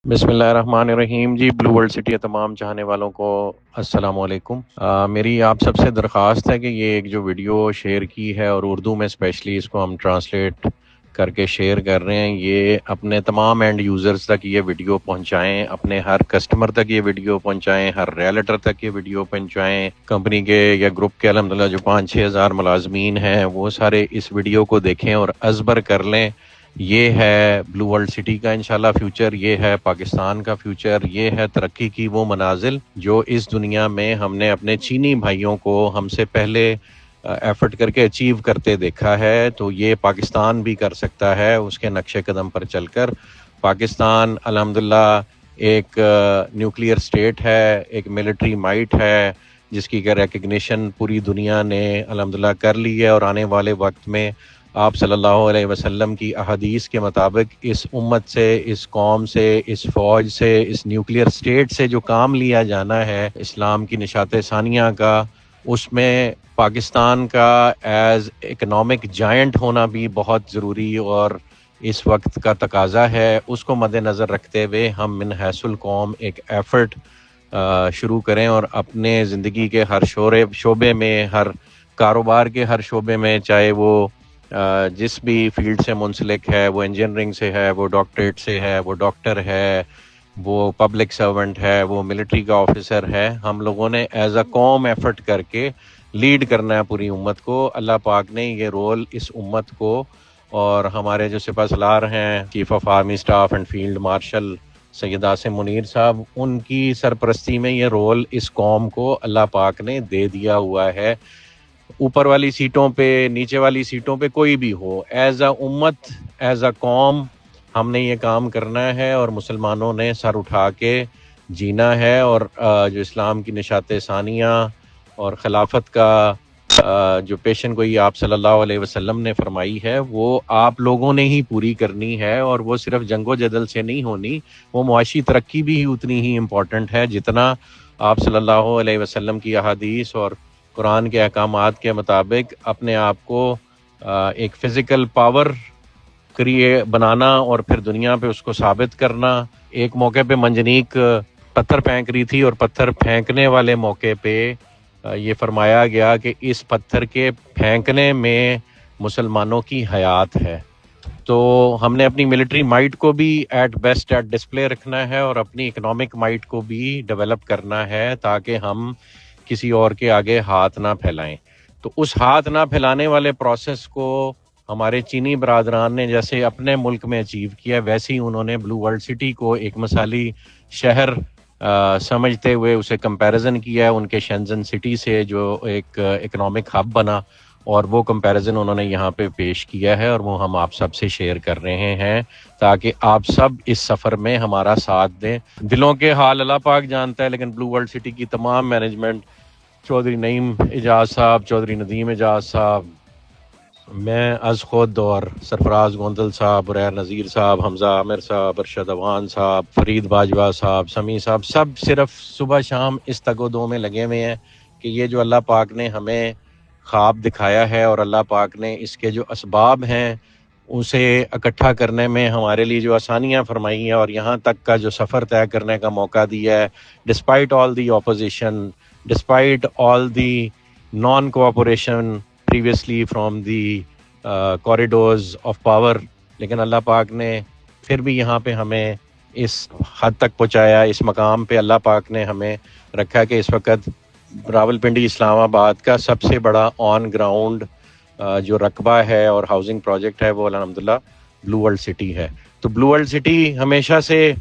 بسم اللہ الرحمن الرحیم جی، بلو ورلڈ سٹی کے تمام چاہنے والوں کو السلام علیکم۔ میری آپ سب سے درخواست ہے کہ یہ ایک جو ویڈیو شیئر کی ہے اور اردو میں اسپیشلی اس کو ہم ٹرانسلیٹ کر کے شیئر کر رہے ہیں، یہ اپنے تمام اینڈ یوزرز تک یہ ویڈیو پہنچائیں، اپنے ہر کسٹمر تک یہ ویڈیو پہنچائیں، ہر ریئلٹر تک یہ ویڈیو پہنچائیں، کمپنی کے یا گروپ کے الحمدللہ جو 5-6 ہزار ملازمین ہیں وہ سارے اس ویڈیو کو دیکھیں اور ازبر کر لیں۔ یہ ہے بلو ورلڈ سٹی کا انشاءاللہ فیوچر، یہ ہے پاکستان کا فیوچر، یہ ہے ترقی کی وہ منازل جو اس دنیا میں ہم نے اپنے چینی بھائیوں کو ہم سے پہلے ایفرٹ کر کے اچیو کرتے دیکھا ہے، تو یہ پاکستان بھی کر سکتا ہے اس کے نقش قدم پر چل کر۔ پاکستان الحمدللہ ایک نیوکلیئر سٹیٹ ہے، ایک ملٹری مائٹ ہے جس کی کہ ریکگنیشن پوری دنیا نے الحمدللہ کر لی ہے، اور آنے والے وقت میں آپ صلی اللہ علیہ وسلم کی احادیث کے مطابق اس امت سے، اس قوم سے، اس فوج سے، اس نیوکلیئر سٹیٹ سے جو کام لیا جانا ہے اسلام کی نشات ثانیہ کا، اس میں پاکستان کا ایز اکنامک جائنٹ ہونا بھی بہت ضروری اور اس وقت کا تقاضا ہے۔ اس کو مد نظر رکھتے ہوئے ہم من حیث القوم ایک ایفرٹ شروع کریں اور اپنے زندگی کے ہر شعبے میں، ہر کاروبار کے ہر شعبے میں، چاہے وہ جس بھی فیلڈ سے منسلک ہے، وہ انجینئرنگ سے ہے، وہ ڈاکٹریٹ سے ہے، وہ ڈاکٹر ہے، وہ پبلک سرونٹ ہے، وہ ملٹری کا آفیسر ہے، ہم لوگوں نے ایز اے قوم ایفرٹ کر کے لیڈ کرنا ہے پوری امت کو۔ اللہ پاک نے یہ رول اس امت کو اور ہمارے جو سپہ سالار ہیں، chief of army staff and field marshal Syed Asim Munir صاحب، ان کی سرپرستی میں یہ رول اس قوم کو اللہ پاک نے دے دیا ہوا ہے۔ اوپر والی سیٹوں پہ، نیچے والی سیٹوں پہ کوئی بھی ہو، ایز اے امت، ایز اے قوم ہم نے یہ کام کرنا ہے اور مسلمانوں نے سر اٹھا کے جینا ہے، اور جو اسلام کی نشات ثانیہ اور خلافت کا جو پیشن گوئی آپ صلی اللہ علیہ وسلم نے فرمائی ہے وہ آپ لوگوں نے ہی پوری کرنی ہے، اور وہ صرف جنگ و جدل سے نہیں ہونی، وہ معاشی ترقی بھی اتنی ہی امپورٹنٹ ہے جتنا آپ صلی اللہ علیہ وسلم کی احادیث اور قرآن کے احکامات کے مطابق اپنے آپ کو ایک فزیکل پاور بنانا اور پھر دنیا پہ اس کو ثابت کرنا۔ ایک موقع پہ منجنیق پتھر پھینک رہی تھی اور پتھر پھینکنے والے موقع پہ یہ فرمایا گیا کہ اس پتھر کے پھینکنے میں مسلمانوں کی حیات ہے۔ تو ہم نے اپنی ملٹری مائٹ کو بھی ایٹ بیسٹ ایٹ ڈسپلے رکھنا ہے اور اپنی اکنامک مائٹ کو بھی ڈیولپ کرنا ہے تاکہ ہم کسی اور کے آگے ہاتھ نہ پھیلائیں۔ تو اس ہاتھ نہ پھیلانے والے پروسیس کو ہمارے چینی برادران نے جیسے اپنے ملک میں اچیو کیا، ویسے ہی انہوں نے بلو ورلڈ سٹی کو ایک مثالی شہر سمجھتے ہوئے اسے کمپیریزن کیا ہے ان کے شینزن سٹی سے جو ایک اکنامک ہب بنا، اور وہ کمپیریزن انہوں نے یہاں پہ پیش کیا ہے اور وہ ہم آپ سب سے شیئر کر رہے ہیں تاکہ آپ سب اس سفر میں ہمارا ساتھ دیں۔ دلوں کے حال اللہ پاک جانتا ہے، لیکن بلو ورلڈ سٹی کی تمام مینجمنٹ، چودھری نعیم اجاز صاحب، چودھری ندیم اجاز صاحب، میں از خود اور سرفراز گوندل صاحب، ریار نذیر صاحب، حمزہ عامر صاحب، ارشد اوان صاحب، فرید باجوہ صاحب، سمیع صاحب، سب صرف صبح شام اس تگ و دو میں لگے ہوئے ہیں کہ یہ جو اللہ پاک نے ہمیں خواب دکھایا ہے اور اللہ پاک نے اس کے جو اسباب ہیں اسے اکٹھا کرنے میں ہمارے لیے جو آسانیاں فرمائی ہیں اور یہاں تک کا جو سفر طے کرنے کا موقع دیا ہے، despite all the opposition, despite all the naan cooperation previously from the corridors of power, لیکن اللہ پاک نے پھر بھی یہاں پہ ہمیں اس حد تک پہنچایا، اس مقام پہ اللہ پاک نے ہمیں رکھا کہ اس وقت راولپنڈی اسلام آباد کا سب سے بڑا آن گراؤنڈ جو رقبہ ہے اور ہاؤسنگ پروجیکٹ ہے وہ الحمدللہ بلو ورلڈ سٹی ہے۔ تو بلو ورلڈ سٹی ہمیشہ سے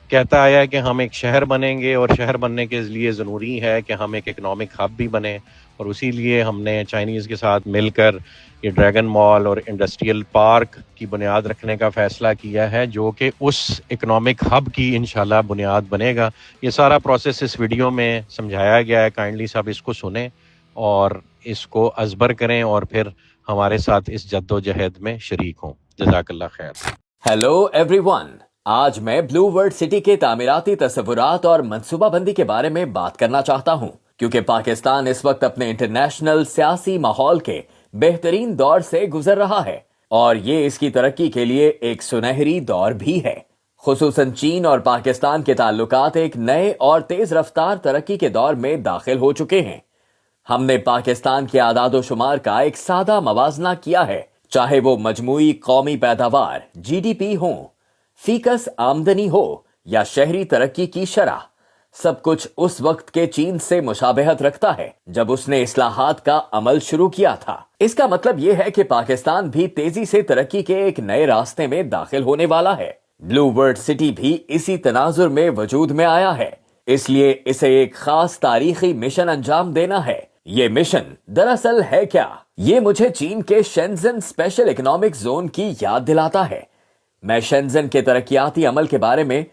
کہتا آیا ہے کہ ہم ایک شہر بنیں گے، اور شہر بننے کے لیے ضروری ہے کہ ہم ایک اکنامک ہب بھی بنیں، اور اسی لیے ہم نے چائنیز کے ساتھ مل کر یہ ڈریگن مال اور انڈسٹریل پارک کی بنیاد رکھنے کا فیصلہ کیا ہے جو کہ اس اکنامک ہب کی انشاءاللہ بنیاد بنے گا۔ یہ سارا پروسیس اس ویڈیو میں سمجھایا گیا ہے، کائنڈلی سب اس کو سنیں اور اس کو ازبر کریں اور پھر ہمارے ساتھ اس جد و جہد میں شریک ہوں۔ جزاک اللہ خیر۔ ہیلو ایوری ون، آج میں بلو ورلڈ سٹی کے تعمیراتی تصورات اور منصوبہ بندی کے بارے میں بات کرنا چاہتا ہوں، کیونکہ پاکستان اس وقت اپنے انٹرنیشنل سیاسی ماحول کے بہترین دور سے گزر رہا ہے، اور یہ اس کی ترقی کے لیے ایک سنہری دور بھی ہے۔ خصوصاً چین اور پاکستان کے تعلقات ایک نئے اور تیز رفتار ترقی کے دور میں داخل ہو چکے ہیں۔ ہم نے پاکستان کے اعداد و شمار کا ایک سادہ موازنہ کیا ہے، چاہے وہ مجموعی قومی پیداوار GDP ہو، فیکس آمدنی ہو یا شہری ترقی کی شرح۔ سب کچھ اس وقت کے چین سے مشابہت رکھتا ہے جب اس نے اصلاحات کا عمل شروع کیا تھا۔ اس کا مطلب یہ ہے کہ پاکستان بھی تیزی سے ترقی کے ایک نئے راستے میں داخل ہونے والا ہے۔ بلو ورلڈ سٹی بھی اسی تناظر میں وجود میں آیا ہے، اس لیے اسے ایک خاص تاریخی مشن انجام دینا ہے۔ یہ مشن دراصل ہے کیا؟ یہ مجھے چین کے شینزن اسپیشل اکنامک زون کی یاد دلاتا ہے۔ میں شینزن کے ترقیاتی عمل کے بارے میں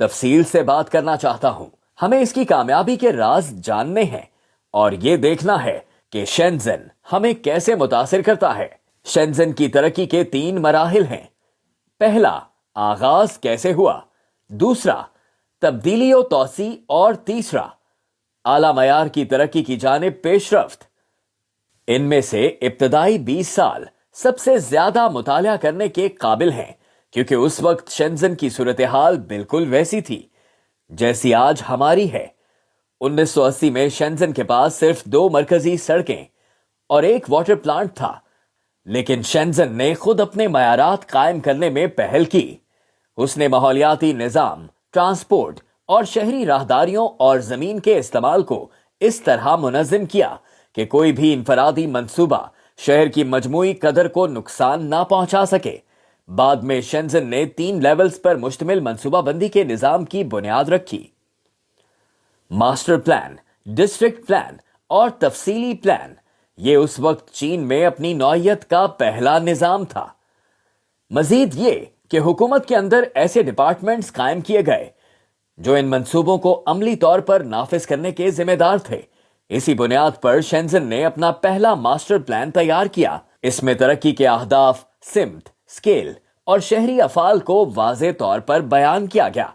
تفصیل سے بات کرنا چاہتا ہوں۔ ہمیں اس کی کامیابی کے راز جاننے ہیں اور یہ دیکھنا ہے کہ شینزن ہمیں کیسے متاثر کرتا ہے۔ شینزن کی ترقی کے 3 مراحل ہیں۔ پہلا، آغاز کیسے ہوا؟ دوسرا، تبدیلی و توسیع، اور تیسرا، اعلیٰ معیار کی ترقی کی جانب پیش رفت۔ ان میں سے ابتدائی 20 سال سب سے زیادہ مطالعہ کرنے کے قابل ہیں، کیونکہ اس وقت شینزن کی صورتحال بالکل ویسی تھی جیسی آج ہماری ہے۔ 1980 میں شینزن کے پاس صرف 2 مرکزی سڑکیں اور ایک واٹر پلانٹ تھا، لیکن شینزن نے خود اپنے معیارات قائم کرنے میں پہل کی۔ اس نے ماحولیاتی نظام، ٹرانسپورٹ اور شہری راہداریوں اور زمین کے استعمال کو اس طرح منظم کیا کہ کوئی بھی انفرادی منصوبہ شہر کی مجموعی قدر کو نقصان نہ پہنچا سکے۔ بعد میں شینزن نے 3 لیولز پر مشتمل منصوبہ بندی کے نظام کی بنیاد رکھی: ماسٹر پلان، ڈسٹرکٹ پلان اور تفصیلی پلان۔ یہ اس وقت چین میں اپنی نوعیت کا پہلا نظام تھا۔ مزید یہ کہ حکومت کے اندر ایسے ڈپارٹمنٹس قائم کیے گئے جو ان منصوبوں کو عملی طور پر نافذ کرنے کے ذمہ دار تھے۔ اسی بنیاد پر شینزن نے اپنا پہلا ماسٹر پلان تیار کیا۔ اس میں ترقی کے اہداف، سمت، سکیل اور شہری افعال کو واضح طور پر بیان کیا گیا۔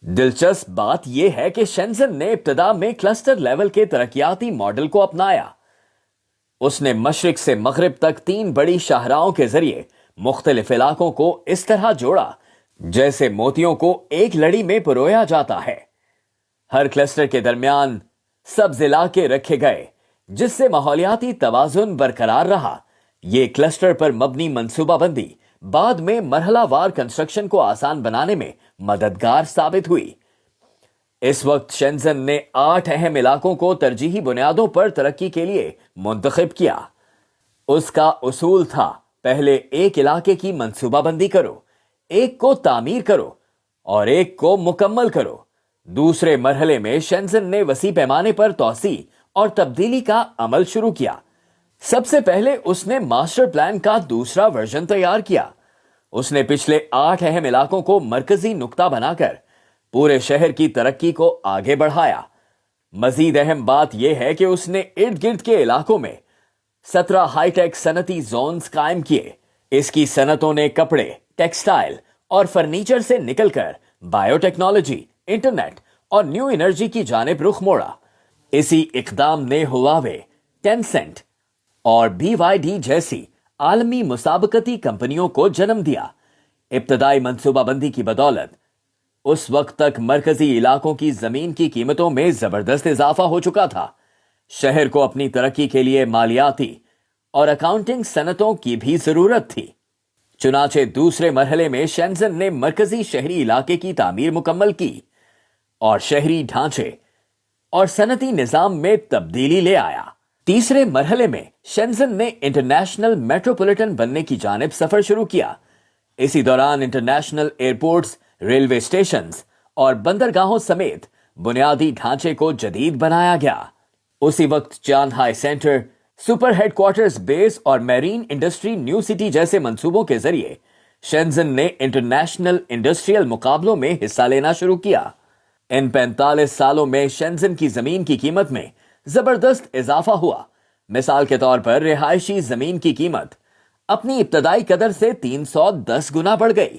دلچسپ بات یہ ہے کہ شینزن نے ابتدا میں کلسٹر لیول کے ترقیاتی ماڈل کو اپنایا۔ اس نے مشرق سے مغرب تک 3 بڑی شاہراہوں کے ذریعے مختلف علاقوں کو اس طرح جوڑا جیسے موتیوں کو ایک لڑی میں پرویا جاتا ہے۔ ہر کلسٹر کے درمیان سبز علاقے رکھے گئے جس سے ماحولیاتی توازن برقرار رہا۔ یہ کلسٹر پر مبنی منصوبہ بندی بعد میں مرحلہ وار کنسٹرکشن کو آسان بنانے میں مددگار ثابت ہوئی۔ اس وقت شینزن نے 8 اہم علاقوں کو ترجیحی بنیادوں پر ترقی کے لیے منتخب کیا۔ اس کا اصول تھا، پہلے ایک علاقے کی منصوبہ بندی کرو، ایک کو تعمیر کرو اور ایک کو مکمل کرو۔ دوسرے مرحلے میں شینزن نے وسیع پیمانے پر توسیع اور تبدیلی کا عمل شروع کیا۔ سب سے پہلے اس نے ماسٹر پلان کا دوسرا ورژن تیار کیا۔ اس نے پچھلے 8 اہم علاقوں کو مرکزی نقطہ بنا کر پورے شہر کی ترقی کو آگے بڑھایا۔ مزید اہم بات یہ ہے کہ اس نے ارد گرد کے علاقوں میں 17 ہائی ٹیک صنعتی زونز قائم کیے۔ اس کی صنعتوں نے کپڑے، ٹیکسٹائل اور فرنیچر سے نکل کر بایو ٹیکنالوجی، انٹرنیٹ اور نیو انرجی کی جانب رخ موڑا۔ اسی اقدام نے ہواوے، ٹینسنٹ اور BYD جیسی عالمی مسابقتی کمپنیوں کو جنم دیا۔ ابتدائی منصوبہ بندی کی بدولت اس وقت تک مرکزی علاقوں کی زمین کی قیمتوں میں زبردست اضافہ ہو چکا تھا۔ شہر کو اپنی ترقی کے لیے مالیاتی اور اکاؤنٹنگ صنعتوں کی بھی ضرورت تھی۔ چنانچہ دوسرے مرحلے میں شینزن نے مرکزی شہری علاقے کی تعمیر مکمل کی اور شہری ڈھانچے اور صنعتی نظام میں تبدیلی لے آیا۔ تیسرے مرحلے میں شینزن نے انٹرنیشنل میٹروپولیٹن بننے کی جانب سفر شروع کیا۔ اسی دوران انٹرنیشنل ایئرپورٹس، ریلوے اسٹیشنز اور بندرگاہوں سمیت بنیادی ڈھانچے کو جدید بنایا گیا۔ اسی وقت چانگہائی سینٹر، سپر ہیڈ کوارٹرز بیس اور میرین انڈسٹری نیو سٹی جیسے منصوبوں کے ذریعے شینزن نے انٹرنیشنل انڈسٹریل مقابلوں میں حصہ لینا شروع کیا۔ ان 45 سالوں میں شینزن کی زمین کی قیمت میں زبردست اضافہ ہوا۔ مثال کے طور پر رہائشی زمین کی قیمت اپنی ابتدائی قدر سے 310 گنا بڑھ گئی۔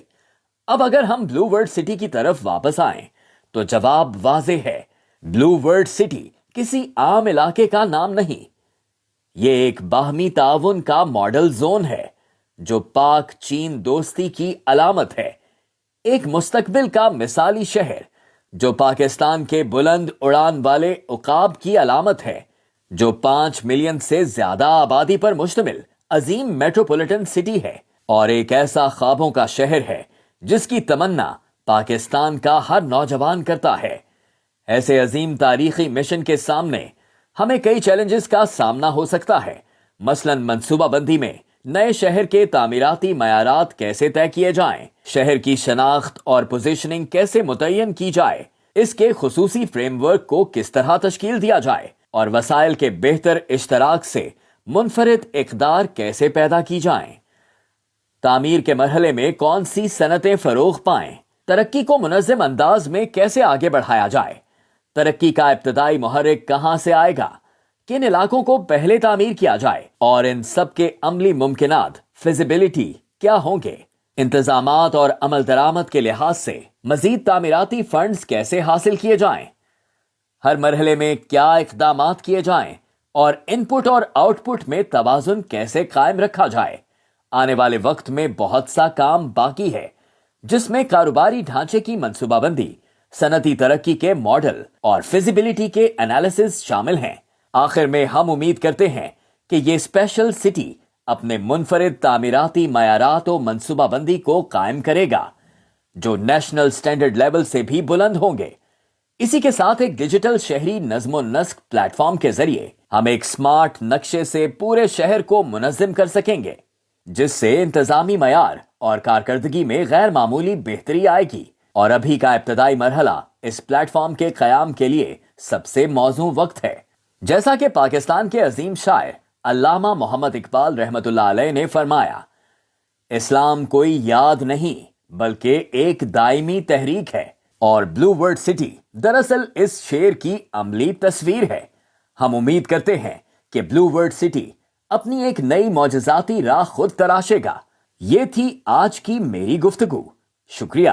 اب اگر ہم بلو ورلڈ سٹی کی طرف واپس آئیں تو جواب واضح ہے۔ بلو ورلڈ سٹی کسی عام علاقے کا نام نہیں، یہ ایک باہمی تعاون کا ماڈل زون ہے جو پاک چین دوستی کی علامت ہے۔ ایک مستقبل کا مثالی شہر جو پاکستان کے بلند اڑان والے عقاب کی علامت ہے، جو 5 ملین سے زیادہ آبادی پر مشتمل عظیم میٹروپولیٹن سٹی ہے اور ایک ایسا خوابوں کا شہر ہے جس کی تمنا پاکستان کا ہر نوجوان کرتا ہے۔ ایسے عظیم تاریخی مشن کے سامنے ہمیں کئی چیلنجز کا سامنا ہو سکتا ہے، مثلاً منصوبہ بندی میں نئے شہر کے تعمیراتی معیارات کیسے طے کیے جائیں، شہر کی شناخت اور پوزیشننگ کیسے متعین کی جائے، اس کے خصوصی فریم ورک کو کس طرح تشکیل دیا جائے اور وسائل کے بہتر اشتراک سے منفرد اقدار کیسے پیدا کی جائیں۔ تعمیر کے مرحلے میں کون سی صنعتیں فروغ پائیں، ترقی کو منظم انداز میں کیسے آگے بڑھایا جائے، ترقی کا ابتدائی محرک کہاں سے آئے گا، کن علاقوں کو پہلے تعمیر کیا جائے اور ان سب کے عملی ممکنات فیزیبلٹی کیا ہوں گے، انتظامات اور عمل درآمد کے لحاظ سے مزید تعمیراتی فنڈز کیسے حاصل کیے جائیں، ہر مرحلے میں کیا اقدامات کیے جائیں اور ان پٹ اور آؤٹ پٹ میں توازن کیسے قائم رکھا جائے۔ آنے والے وقت میں بہت سا کام باقی ہے جس میں کاروباری ڈھانچے کی منصوبہ بندی، صنعتی ترقی کے ماڈل اور فیزیبلٹی کے انالیسز شامل ہیں۔ آخر میں ہم امید کرتے ہیں کہ یہ اسپیشل سٹی اپنے منفرد تعمیراتی معیارات و منصوبہ بندی کو قائم کرے گا جو نیشنل سٹینڈرڈ لیول سے بھی بلند ہوں گے۔ اسی کے ساتھ ایک ڈیجیٹل شہری نظم و نسق پلیٹ فارم کے ذریعے ہم ایک سمارٹ نقشے سے پورے شہر کو منظم کر سکیں گے جس سے انتظامی معیار اور کارکردگی میں غیر معمولی بہتری آئے گی، اور ابھی کا ابتدائی مرحلہ اس پلیٹ فارم کے قیام کے لیے سب سے موزوں وقت ہے۔ جیسا کہ پاکستان کے عظیم شاعر علامہ محمد اقبال رحمۃ اللہ علیہ نے فرمایا، اسلام کوئی یاد نہیں بلکہ ایک دائمی تحریک ہے، اور بلو ورلڈ سٹی دراصل اس شعر کی عملی تصویر ہے۔ ہم امید کرتے ہیں کہ بلو ورلڈ سٹی اپنی ایک نئی معجزاتی راہ خود تراشے گا۔ یہ تھی آج کی میری گفتگو۔ شکریہ۔